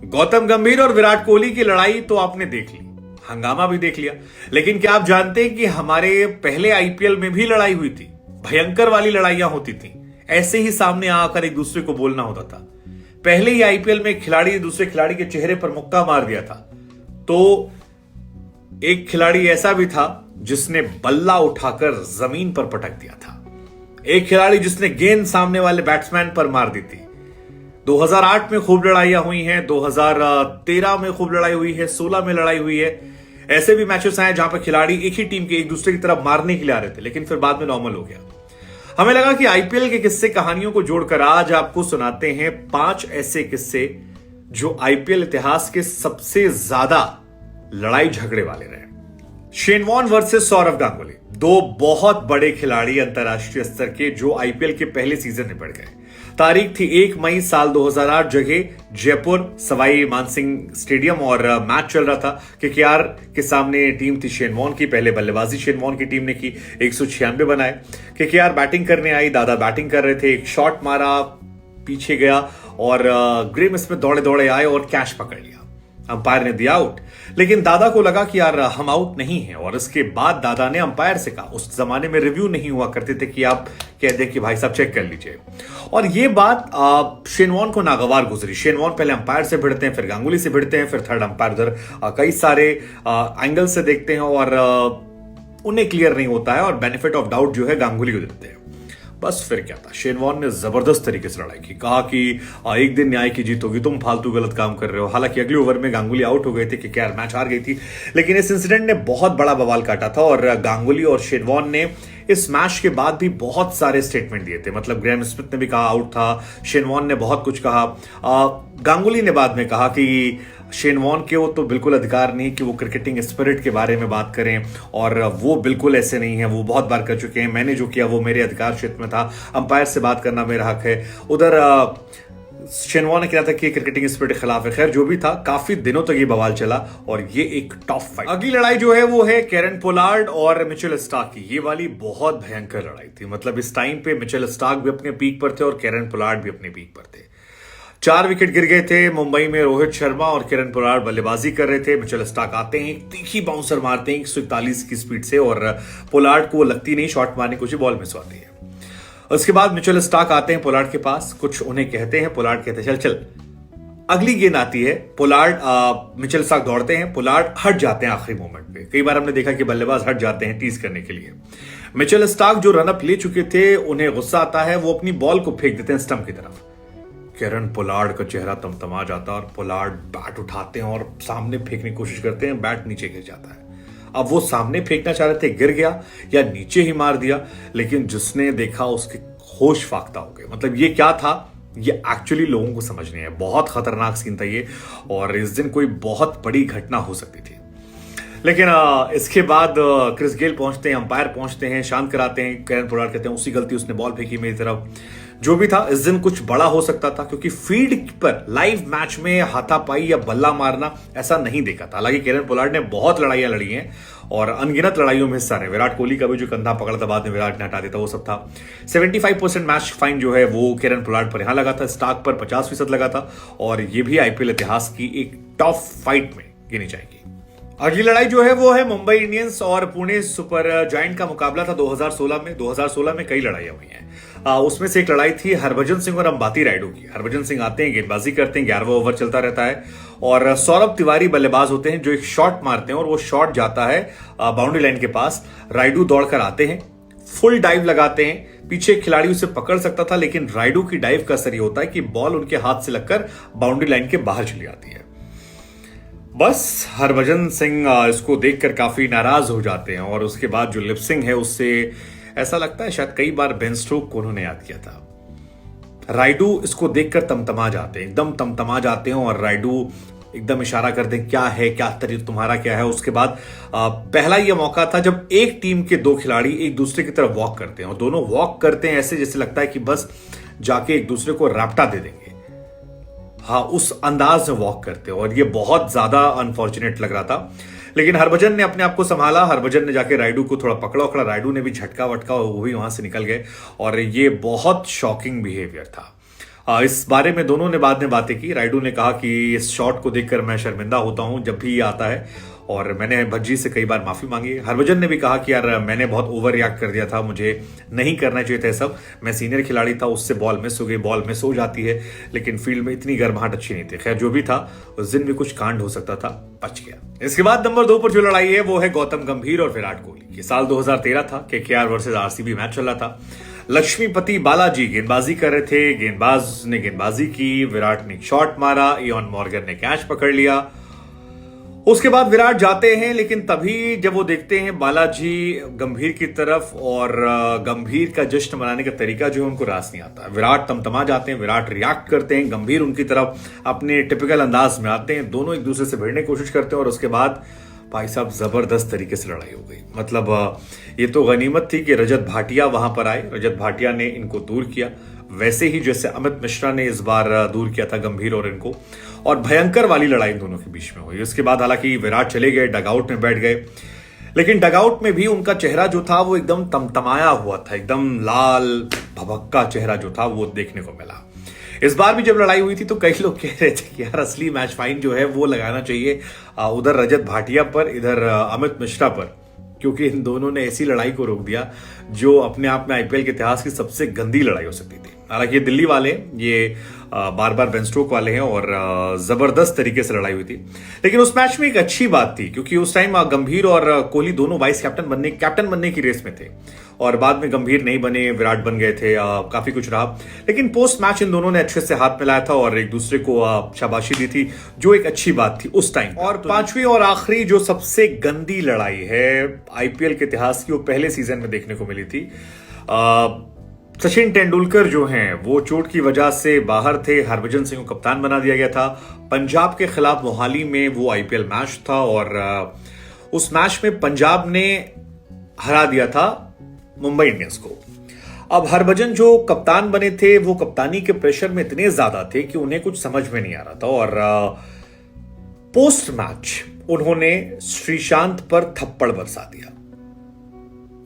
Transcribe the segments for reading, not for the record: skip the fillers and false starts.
गौतम गंभीर और विराट कोहली की लड़ाई तो आपने देख ली, हंगामा भी देख लिया, लेकिन क्या आप जानते हैं कि हमारे पहले आईपीएल में भी लड़ाई हुई थी, भयंकर वाली लड़ाइयां होती थी, ऐसे ही सामने आकर एक दूसरे को बोलना होता था। पहले ही आईपीएल में खिलाड़ी दूसरे खिलाड़ी के चेहरे पर मुक्का मार दिया था, तो एक खिलाड़ी ऐसा भी था जिसने बल्ला उठाकर जमीन पर पटक दिया था, एक खिलाड़ी जिसने गेंद सामने वाले बैट्समैन पर मार दी थी। 2008 में खूब लड़ाइयां हुई हैं, 2013 में खूब लड़ाई हुई है, 16 में लड़ाई हुई है। ऐसे भी मैचेस आए जहां पर खिलाड़ी एक ही टीम के एक दूसरे की तरफ मारने के लिए आ रहे थे, लेकिन फिर बाद में नॉर्मल हो गया। हमें लगा कि आईपीएल के किस्से कहानियों को जोड़कर आज आपको सुनाते हैं 5 ऐसे किस्से जो आईपीएल इतिहास के सबसे ज्यादा लड़ाई झगड़े वाले रहे। Shane Warne versus Sourav Ganguly, दो बहुत बड़े खिलाड़ी अंतरराष्ट्रीय स्तर के जो आईपीएल के पहले सीजन में बढ़ गए। तारीख थी 1 मई साल 2008, जगह जयपुर सवाई मानसिंह स्टेडियम और मैच चल रहा था। केकेआर के सामने टीम थी शेन वॉर्न की। पहले बल्लेबाजी शेन वॉर्न की टीम ने की, 196 बनाए। केकेआर बैटिंग करने आई, दादा बैटिंग कर रहे थे, एक शॉट मारा, पीछे गया और ग्रेम स्मिथ दौड़े दौड़े आए और कैच पकड़ लिया। अंपायर ने दिया आउट, लेकिन दादा को लगा कि यार हम आउट नहीं है, और इसके बाद दादा ने अंपायर से कहा, उस जमाने में रिव्यू नहीं हुआ करते थे कि आप कह दे कि भाई साहब चेक कर लीजिए, और ये बात शेन वॉर्न को नागवार गुजरी। शेन वॉर्न पहले अंपायर से भिड़ते हैं, फिर गांगुली से भिड़ते हैं, फिर थर्ड अंपायर उधर कई सारे एंगल से देखते हैं और उन्हें क्लियर नहीं होता है और बेनिफिट ऑफ डाउट जो है गांगुली को देते हैं। बस फिर क्या था, शेन वॉर्न ने जबरदस्त तरीके से लड़ाई की, कहा कि एक दिन न्याय की जीत होगी, तुम फालतू गलत काम कर रहे हो। हालांकि अगले ओवर में गांगुली आउट हो गए थे कि क्या मैच हार गई थी, लेकिन इस इंसिडेंट ने बहुत बड़ा बवाल काटा था और गांगुली और शेन वॉर्न ने इस मैच के बाद भी बहुत सारे स्टेटमेंट दिए थे। मतलब ग्रेम स्मिथ ने भी कहा आउट था, शेन वॉर्न ने बहुत कुछ कहा। गांगुली ने बाद में कहा कि शेन वॉर्न के वो तो बिल्कुल अधिकार नहीं कि वो क्रिकेटिंग स्पिरिट के बारे में बात करें, और वो बिल्कुल ऐसे नहीं है, वो बहुत बार कर चुके हैं, मैंने जो किया वो मेरे अधिकार क्षेत्र में था, अंपायर से बात करना मेरा हक है। उधर शेन वॉर्न ने कहा था कि क्रिकेटिंग स्पिरिट के खिलाफ है। खैर जो भी था, काफी दिनों तक ये बवाल चला और ये एक टॉप फाइट। अगली लड़ाई जो है वो है केरन पोलार्ड और मिचेल स्टार्क की। ये वाली बहुत भयंकर लड़ाई थी। मतलब इस टाइम पे मिचेल स्टार्क भी अपने पीक पर थे और केरन पोलार्ड भी अपने पीक पर थे। 4 विकेट गिर गए थे मुंबई में। रोहित शर्मा और केरन पोलार्ड बल्लेबाजी कर रहे थे। मिचेल स्टार्क आते हैं, तीखी बाउंसर मारते हैं 141 की स्पीड से, और पोलार्ड को लगती नहीं, शॉट मारने कुछ बॉल मिस होती है। उसके बाद मिचेल स्टार्क आते हैं पोलार्ड के पास, कुछ उन्हें कहते हैं, पोलार्ड कहते हैं चल चल। अगली गेंद आती है, पोलार्ड मिचेल स्टार्क दौड़ते हैं, पोलार्ड हट जाते हैं आखिरी मोमेंट पे। कई बार हमने देखा कि बल्लेबाज हट जाते हैं टीज करने के लिए। मिचेल स्टार्क जो रनअप ले चुके थे, उन्हें गुस्सा आता है, वो अपनी बॉल को फेंक देते हैं स्टंप की तरफ। केरन पोलार्ड का चेहरा तमतमा जाता है और पोलार्ड बैट उठाते हैं और सामने फेंकने की कोशिश करते हैं, बैट नीचे गिर जाता है। अब वो सामने फेंकना चाह रहे थे, गिर गया या नीचे ही मार दिया, लेकिन जिसने देखा उसके होश फाख्ता हो गए। मतलब ये क्या था, ये एक्चुअली लोगों को समझ नहीं है। बहुत खतरनाक सीन था ये, और इस दिन कोई बहुत बड़ी घटना हो सकती थी। लेकिन इसके बाद क्रिस गेल पहुंचते हैं, अंपायर पहुंचते हैं, शांत कराते हैं। केरन पोलार्ड कहते हैं उसकी गलती, उसने बॉल फेंकी मेरी तरफ। जो भी था, इस दिन कुछ बड़ा हो सकता था, क्योंकि फील्ड पर लाइव मैच में हाथापाई या बल्ला मारना ऐसा नहीं देखा था। हालांकि केरन पोलार्ड ने बहुत लड़ाइयां लड़ी हैं और अनगिनत लड़ाइयों में हिस्सा रहे। विराट कोहली का भी जो कंधा पकड़ा था, बाद में विराट ने हटा दिया था, वो सब था। 75% मैच फाइन जो है वो केरन पोलार्ड पर यहां लगा था, स्टार्क पर 50% लगा था, और ये भी आईपीएल इतिहास की एक टॉप फाइट में गिनी जाएगी। अगली लड़ाई जो है वो है मुंबई इंडियंस और पुणे सुपर जायंट का मुकाबला था 2016 में। 2016 में कई लड़ाइयां हुई हैं। उसमें से एक लड़ाई थी हरभजन सिंह और अंबाती रायडू की। हरभजन सिंह आते हैं, गेंदबाजी करते हैं, 11वां ओवर चलता रहता है, और सौरभ तिवारी बल्लेबाज होते हैं जो एक शॉट मारते हैं और वो शॉट जाता है बाउंड्री लाइन के पास। रायडू दौड़कर आते हैं, फुल डाइव लगाते हैं, पीछे खिलाड़ी उसे पकड़ सकता था, लेकिन रायडू की डाइव का असर ये होता है कि बॉल उनके हाथ से लगकर बाउंड्री लाइन के बाहर चली जाती है। बस हरभजन सिंह इसको देखकर काफी नाराज हो जाते हैं, और उसके बाद जो लिपसिंग है उससे ऐसा लगता है शायद कई बार बेन स्टोक्स को उन्होंने याद किया था। रायडू इसको देखकर तमतमा जाते हैं, एकदम तमतमा जाते हैं, और रायडू एकदम इशारा करते हैं क्या है, क्या तरीका तुम्हारा क्या है। उसके बाद पहला यह मौका था जब एक टीम के 2 खिलाड़ी एक दूसरे की तरफ वॉक करते हैं, और दोनों वॉक करते हैं ऐसे जैसे लगता है कि बस जाके एक दूसरे को रैप्टा दे देंगे। हाँ, उस अंदाज में वॉक करते हैं, और ये बहुत ज्यादा अनफॉर्चुनेट लग रहा था। लेकिन हरभजन ने अपने आप को संभाला। हरभजन ने जाके रायडू को थोड़ा पकड़ा उकड़ा, रायडू ने भी झटका वटका, वो भी वहां से निकल गए, और ये बहुत शॉकिंग बिहेवियर था। इस बारे में दोनों ने बाद में बातें की। रायडू ने कहा कि इस शॉट को देखकर मैं शर्मिंदा होता हूं जब भी ये आता है, और मैंने भज्जी से कई बार माफी मांगी। हरभजन ने भी कहा कि यार मैंने बहुत ओवर रिएक्ट कर दिया था, मुझे नहीं करना चाहिए था सब। मैं सीनियर खिलाड़ी था, उससे बॉल मिस हो गई, बॉल मिस हो जाती है, लेकिन फील्ड में इतनी गर्माहट अच्छी नहीं थी। खैर जो भी था, उस दिन भी कुछ कांड हो सकता था, बच गया। इसके बाद नंबर 2 पर जो लड़ाई है वो है गौतम गंभीर और विराट कोहली की। साल 2013 था, KKR वर्सेस RCB मैच चल रहा था। लक्ष्मीपति बालाजी गेंदबाजी कर रहे थे, गेंदबाज ने गेंदबाजी की, विराट ने शॉट मारा, इयॉन मॉर्गन ने कैच पकड़ लिया। उसके बाद विराट जाते हैं, लेकिन तभी जब वो देखते हैं बालाजी गंभीर की तरफ, और गंभीर का जश्न मनाने का तरीका जो है उनको रास नहीं आता। विराट तमतमा जाते हैं, विराट रिएक्ट करते हैं, गंभीर उनकी तरफ अपने टिपिकल अंदाज में आते हैं, दोनों एक दूसरे से भिड़ने की कोशिश करते हैं, और उसके बाद भाई साहब जबरदस्त तरीके से लड़ाई हो गई। मतलब ये तो गनीमत थी कि रजत भाटिया वहां पर आए, रजत भाटिया ने इनको दूर किया, वैसे ही जैसे अमित मिश्रा ने इस बार दूर किया था गंभीर और इनको, और भयंकर वाली लड़ाई दोनों के बीच में हुई। उसके बाद हालांकि विराट चले गए, डगआउट में बैठ गए, लेकिन डगआउट में भी उनका चेहरा जो था वो एकदम तमतमाया हुआ था, एकदम लाल भभक्का चेहरा जो था वो देखने को मिला। इस बार भी जब लड़ाई हुई थी तो कई लोग कह रहे थे कि यार असली मैच फाइन जो है वो लगाना चाहिए उधर रजत भाटिया पर, इधर अमित मिश्रा पर, क्योंकि इन दोनों ने ऐसी लड़ाई को रोक दिया जो अपने आप में IPL के इतिहास की सबसे गंदी लड़ाई हो सकती थी। हालांकि ये दिल्ली वाले, ये बार बार बेन स्टोक वाले हैं, और जबरदस्त तरीके से लड़ाई हुई थी। लेकिन उस मैच में एक अच्छी बात थी, क्योंकि उस टाइम गंभीर और कोहली दोनों वाइस कैप्टन बनने की रेस में थे, और बाद में गंभीर नहीं बने, विराट बन गए थे, काफी कुछ रहा। लेकिन पोस्ट मैच इन दोनों ने अच्छे से हाथ मिलाया था और एक दूसरे को शाबाशी दी थी, जो एक अच्छी बात थी उस टाइम। और पांचवी और आखिरी जो सबसे गंदी लड़ाई है IPL के इतिहास की, वो पहले सीजन में देखने को मिली थी। सचिन तेंदुलकर जो हैं वो चोट की वजह से बाहर थे, हरभजन सिंह को कप्तान बना दिया गया था। पंजाब के खिलाफ मोहाली में वो IPL मैच था, और उस मैच में पंजाब ने हरा दिया था मुंबई इंडियंस को। अब हरभजन जो कप्तान बने थे वो कप्तानी के प्रेशर में इतने ज्यादा थे कि उन्हें कुछ समझ में नहीं आ रहा था, और पोस्ट मैच उन्होंने श्रीशांत पर थप्पड़ बरसा दिया।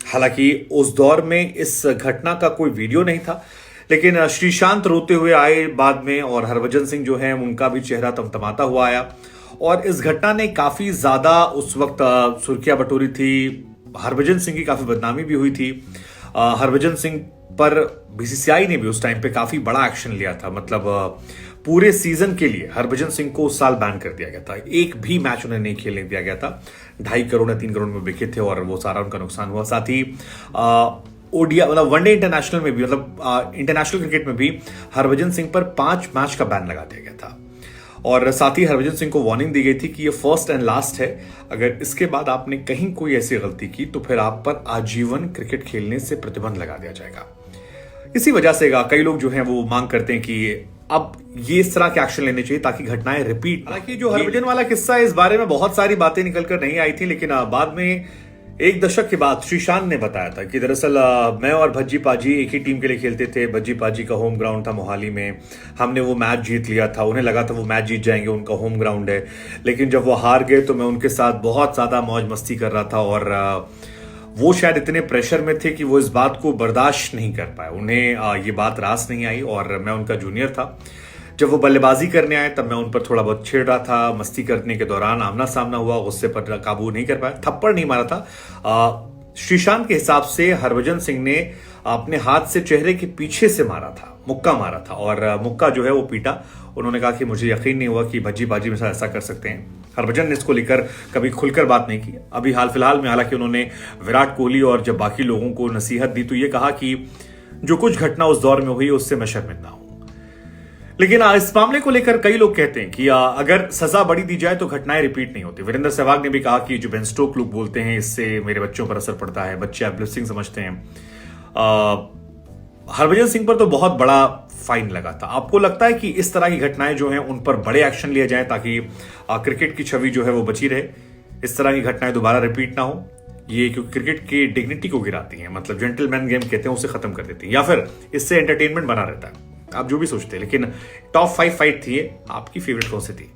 हालांकि उस दौर में इस घटना का कोई वीडियो नहीं था, लेकिन श्रीशांत रोते हुए आए बाद में, और हरभजन सिंह जो है उनका भी चेहरा तमतमाता हुआ आया, और इस घटना ने काफी ज्यादा उस वक्त सुर्खियां बटोरी थी। हरभजन सिंह की काफी बदनामी भी हुई थी। हरभजन सिंह पर BCCI ने भी उस टाइम पे काफी बड़ा एक्शन लिया था। मतलब पूरे सीजन के लिए हरभजन सिंह को उस साल बैन कर दिया गया था, एक भी मैच उन्हें नहीं खेलने दिया गया था। 2.5 करोड़ या 3 करोड़ में बिके थे, और वो सारा उनका नुकसान हुआ। साथ ही ODI मतलब वनडे इंटरनेशनल में भी, मतलब इंटरनेशनल क्रिकेट में भी हरभजन सिंह पर 5 मैच का बैन लगा दिया गया था, और साथ ही हरभजन सिंह को वार्निंग दी गई थी कि ये फर्स्ट एंड लास्ट है, अगर इसके बाद आपने कहीं कोई ऐसी गलती की तो फिर आप पर आजीवन क्रिकेट खेलने से प्रतिबंध लगा दिया जाएगा। इसी वजह से कई लोग जो हैं वो मांग करते हैं कि अब ये इस तरह के एक्शन लेने चाहिए ताकि घटनाएं रिपीट। हालांकि जो हरभजन वाला किस्सा है, इस बारे में बहुत सारी बातें निकलकर नहीं आई थी, लेकिन बाद में 1 दशक के बाद श्रीशांत ने बताया था कि दरअसल मैं और भज्जी पाजी एक ही टीम के लिए खेलते थे। भज्जी पाजी का होम ग्राउंड था मोहाली में, हमने वो मैच जीत लिया था, उन्हें लगा था वो मैच जीत जाएंगे, उनका होम ग्राउंड है, लेकिन जब वो हार गए तो मैं उनके साथ बहुत ज्यादा मौज मस्ती कर रहा था, और वो शायद इतने प्रेशर में थे कि वो इस बात को बर्दाश्त नहीं कर पाए, उन्हें ये बात रास नहीं आई, और मैं उनका जूनियर था। जब वो बल्लेबाजी करने आए तब मैं उन पर थोड़ा बहुत छेड़ रहा था, मस्ती करने के दौरान आमना सामना हुआ, गुस्से पर काबू नहीं कर पाया, थप्पड़ नहीं मारा था। श्रीशांत के हिसाब से हरभजन सिंह ने अपने हाथ से चेहरे के पीछे से मारा था, मुक्का मारा था, और मुक्का जो है वो पीटा। उन्होंने कहा कि मुझे यकीन नहीं हुआ कि भज्जी बाजी में ऐसा कर सकते हैं। हरभजन ने इसको लेकर कभी खुलकर बात नहीं की। अभी हाल फिलहाल में हालांकि उन्होंने विराट कोहली और जब बाकी लोगों को नसीहत दी तो ये कहा कि जो कुछ घटना उस दौर में हुई उससे मैं शर्मिंदा हूं। लेकिन इस मामले को लेकर कई लोग कहते हैं कि अगर सजा बड़ी दी जाए तो घटनाएं रिपीट नहीं होती। वीरेंद्र सहवाग ने भी कहा कि जो बेन स्टोक लोग बोलते हैं इससे मेरे बच्चों पर असर पड़ता है, बच्चे ब्लेसिंग समझते हैं। हरभजन सिंह पर तो बहुत बड़ा फाइन लगा था। आपको लगता है कि इस तरह की घटनाएं जो हैं उन पर बड़े एक्शन लिए जाएं ताकि क्रिकेट की छवि जो है वो बची रहे, इस तरह की घटनाएं दोबारा रिपीट ना हो? ये क्योंकि क्रिकेट की डिग्निटी को गिराती हैं, मतलब जेंटलमैन गेम कहते हैं, उसे खत्म कर देती हैं, या फिर इससे एंटरटेनमेंट बना रहता है। आप जो भी सोचते हैं, लेकिन टॉप 5 फाइट थी, आपकी फेवरेट कौन सी थी?